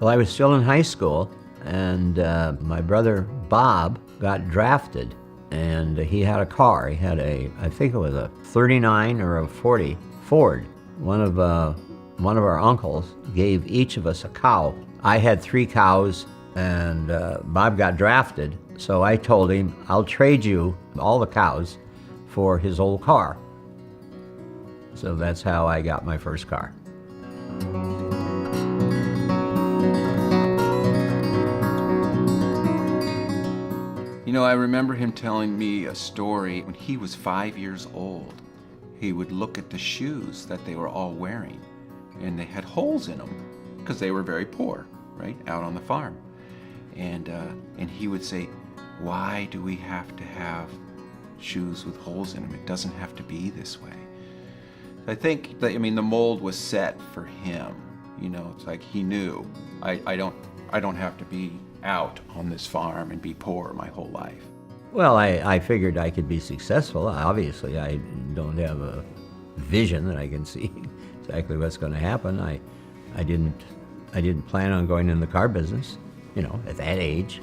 Well, I was still in high school, and my brother Bob got drafted, and he had a car. He had I think it was a 39 or a 40 Ford. One of our uncles gave each of us a cow. I had 3 cows, and Bob got drafted, so I told him, I'll trade you all the cows for his old car. So that's how I got my first car. You know, I remember him telling me a story when he was 5 years old. He would look at the shoes that they were all wearing, and they had holes in them because they were very poor, right, out on the farm. And he would say, why do we have to have shoes with holes in them? It doesn't have to be this way. I think that, the mold was set for him. You know, it's like he knew, I don't have to be out on this farm and be poor my whole life. Well, I figured I could be successful. Obviously, I don't have a vision that I can see exactly what's going to happen. I didn't plan on going in the car business. You know, at that age,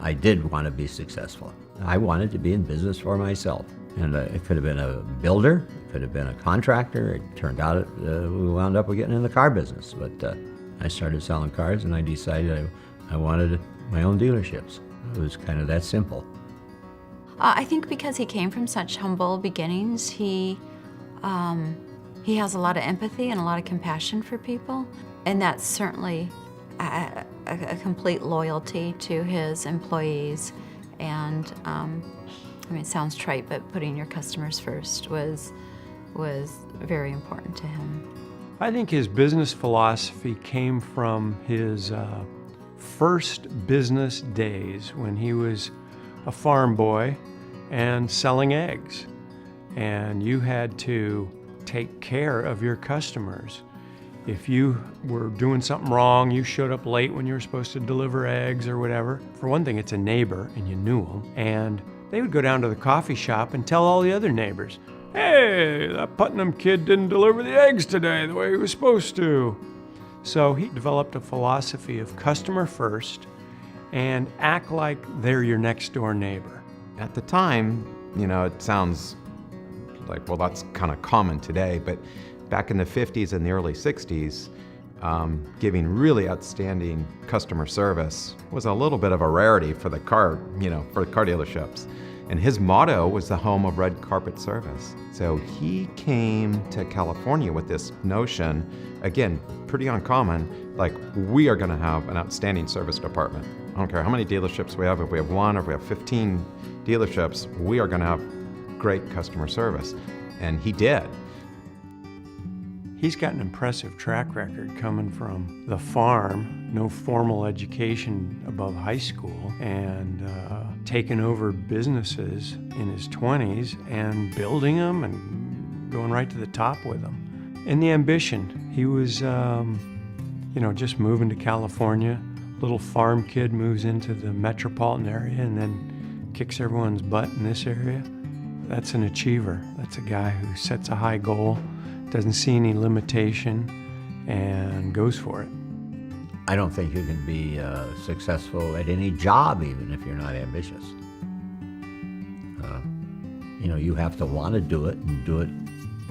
I did want to be successful. I wanted to be in business for myself. And it could have been a builder, it could have been a contractor. It turned out we wound up getting in the car business. But I started selling cars, and I decided I wanted my own dealerships. It was kind of that simple. I think because he came from such humble beginnings, he has a lot of empathy and a lot of compassion for people, and that's certainly a complete loyalty to his employees. And it sounds trite, but putting your customers first was very important to him. I think his business philosophy came from his first business days when he was a farm boy and selling eggs. And you had to take care of your customers. If you were doing something wrong, you showed up late when you were supposed to deliver eggs or whatever. For one thing, it's a neighbor and you knew them. And they would go down to the coffee shop and tell all the other neighbors, hey, that Putnam kid didn't deliver the eggs today the way he was supposed to. So he developed a philosophy of customer first and act like they're your next door neighbor. At the time, it sounds like, well, that's kind of common today, but back in the 50s and the early 60s, giving really outstanding customer service was a little bit of a rarity for the car dealerships. And his motto was the home of red carpet service. So he came to California with this notion, again, pretty uncommon, like we are gonna have an outstanding service department. I don't care how many dealerships we have, if we have 1 or if we have 15 dealerships, we are gonna have great customer service. And he did. He's got an impressive track record coming from the farm, no formal education above high school, and taking over businesses in his 20s and building them and going right to the top with them. And the ambition, he was, just moving to California. Little farm kid moves into the metropolitan area and then kicks everyone's butt in this area. That's an achiever. That's a guy who sets a high goal, doesn't see any limitation, and goes for it. I don't think you can be successful at any job, even if you're not ambitious. You have to want to do it and do it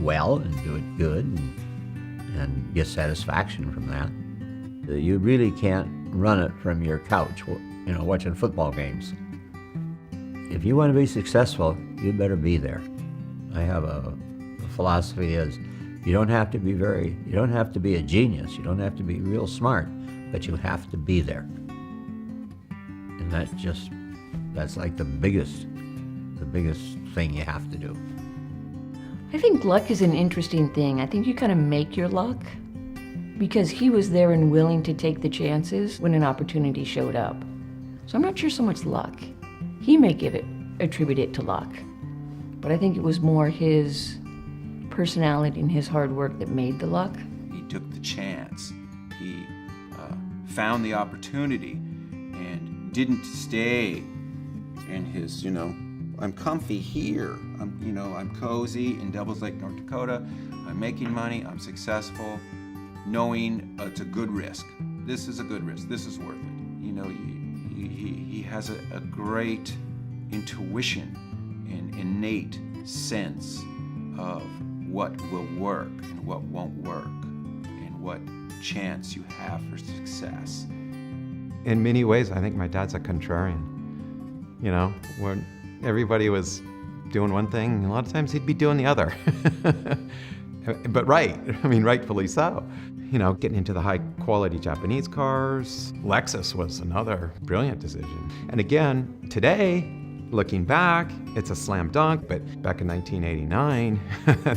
well and do it good and get satisfaction from that. You really can't run it from your couch, watching football games. If you want to be successful, you better be there. I have a philosophy is you don't have to be a genius, you don't have to be real smart, but you have to be there. And that's like the biggest thing you have to do. I think luck is an interesting thing. I think you kind of make your luck because he was there and willing to take the chances when an opportunity showed up. So I'm not sure so much luck. He may attribute it to luck, but I think it was more his personality and his hard work that made the luck. He took the chance. He found the opportunity and didn't stay in his, I'm comfy here. I'm cozy in Devils Lake, North Dakota. I'm making money. I'm successful, knowing it's a good risk. this is a good risk. This is worth it. You know, he has a great intuition and innate sense of what will work and what won't work and what chance you have for success. In many ways, I think my dad's a contrarian. You know, when everybody was doing one thing, a lot of times he'd be doing the other. But rightfully so. You know, getting into the high-quality Japanese cars. Lexus was another brilliant decision. And again, today, looking back, it's a slam dunk, but back in 1989,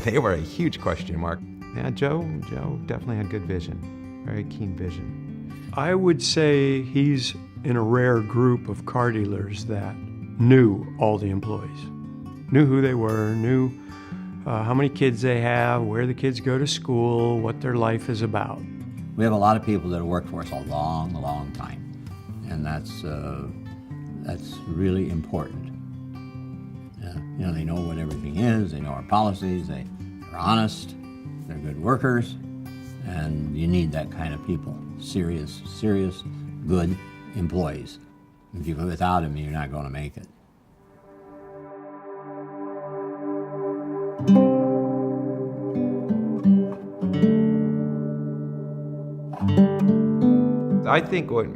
they were a huge question mark. Yeah, Joe definitely had good vision, very keen vision. I would say he's in a rare group of car dealers that knew all the employees, knew who they were, knew how many kids they have, where the kids go to school, what their life is about. We have a lot of people that have worked for us a long, long time, and that's really important. You know, they know what everything is, they know our policies, they're honest, they're good workers, and you need that kind of people, serious, good employees. If you go without them, you're not going to make it. I think what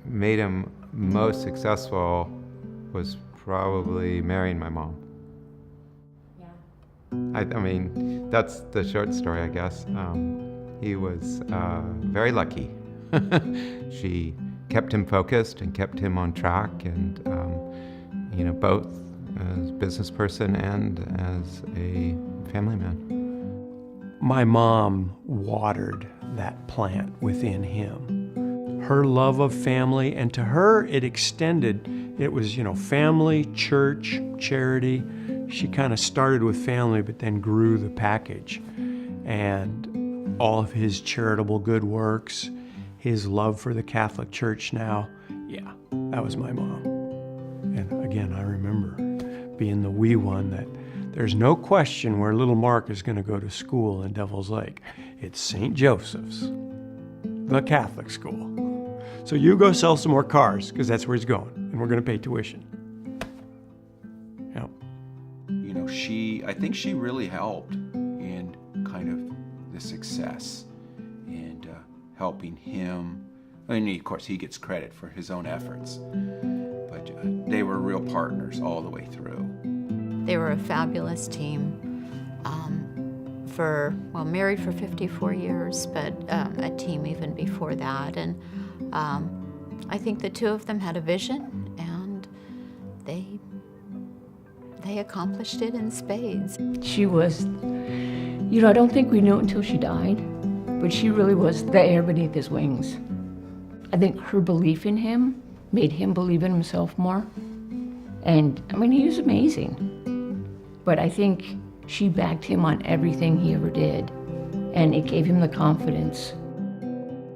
made him most successful was probably marrying my mom. Yeah. I mean, that's the short story, I guess. He was very lucky. She kept him focused and kept him on track, and you know, both as a business person and as a family man. My mom watered that plant within him. Her love of family, and to her it extended. It was, you know, family, church, charity. She kind of started with family, but then grew the package. And all of his charitable good works, his love for the Catholic Church now, yeah, that was my mom. And again, I remember being the wee one that there's no question where little Mark is going to go to school in Devil's Lake. It's St. Joseph's, the Catholic school. So you go sell some more cars, because that's where he's going, and we're going to pay tuition. Yeah. You know, I think she really helped in kind of the success and helping him. I mean, of course, he gets credit for his own efforts, but they were real partners all the way through. They were a fabulous team. Married for 54 years, but a team even before that. And I think the two of them had a vision, and they accomplished it in spades. She was, you know, I don't think we knew it until she died, but she really was the air beneath his wings. I think her belief in him made him believe in himself more. And I mean, he was amazing. But I think she backed him on everything he ever did, and it gave him the confidence.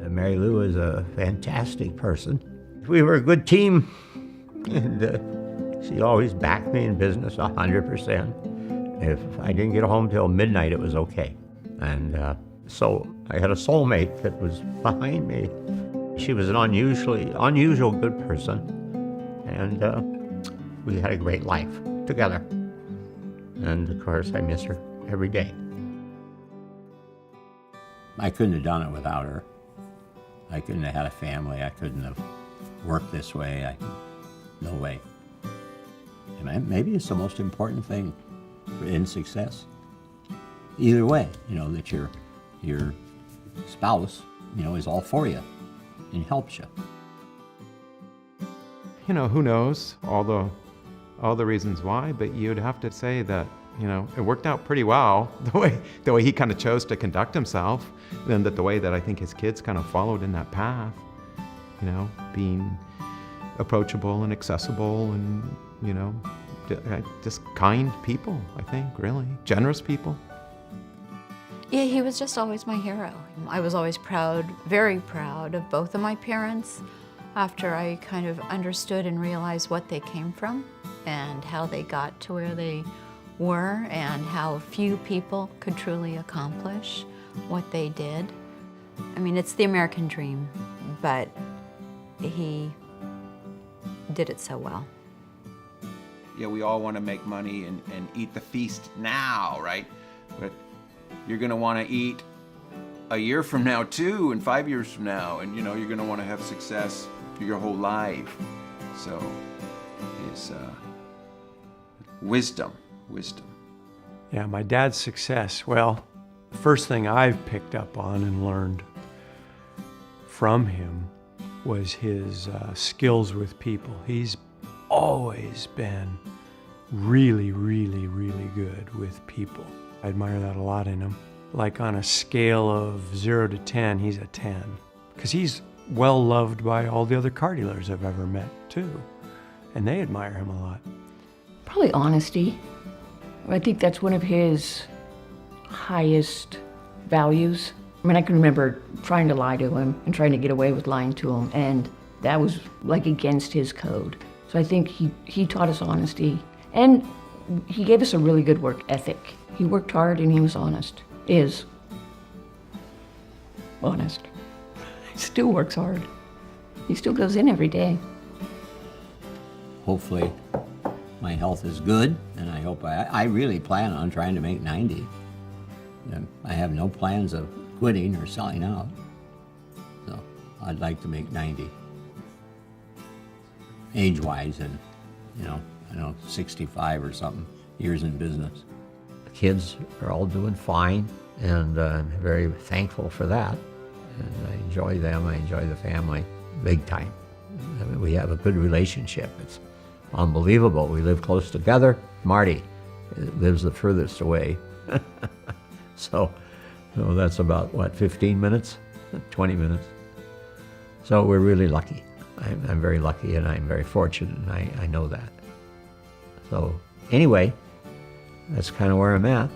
Mary Lou was a fantastic person. We were a good team, and she always backed me in business 100%. If I didn't get home till midnight, it was okay. And so I had a soulmate that was behind me. She was an unusual good person, and we had a great life together. And of course, I miss her every day. I couldn't have done it without her. I couldn't have had a family. I couldn't have worked this way. No way. And maybe it's the most important thing in success. Either way, you know, that your spouse, you know, is all for you and helps you. You know, who knows all the reasons why, but you'd have to say that, you know, it worked out pretty well, the way he kind of chose to conduct himself, and that the way that I think his kids kind of followed in that path, you know, being approachable and accessible and, you know, just kind people, I think, really. Generous people. Yeah, he was just always my hero. I was always proud, very proud of both of my parents after I kind of understood and realized what they came from and how they got to where they were and how few people could truly accomplish what they did. I mean, it's the American dream. but he did it so well. Yeah, we all want to make money and eat the feast now, right? But you're going to want to eat a year from now too, and 5 years from now, and you're going to want to have success for your whole life. So it's wisdom. Yeah, my dad's success. Well, the first thing I've picked up on and learned from him was his skills with people. He's always been really, really, really good with people. I admire that a lot in him. Like on a scale of 0 to 10, he's a 10. Because he's well loved by all the other car dealers I've ever met too. And they admire him a lot. Probably honesty. I think that's one of his highest values. I mean, I can remember trying to lie to him and trying to get away with lying to him, and that was like against his code. So I think he taught us honesty, and he gave us a really good work ethic. He worked hard and he was honest. Is honest. He still works hard. He still goes in every day. Hopefully my health is good, and I hope I really plan on trying to make 90. I have no plans of quitting or selling out, so I'd like to make 90. Age-wise, and I know 65 or something years in business. The kids are all doing fine, and I'm very thankful for that. And I enjoy them, I enjoy the family, big time. I mean, we have a good relationship. It's unbelievable. We live close together. Marty lives the furthest away. So that's about, 15 minutes? 20 minutes. So we're really lucky. I'm very lucky, and I'm very fortunate, and I know that. So anyway, that's kind of where I'm at.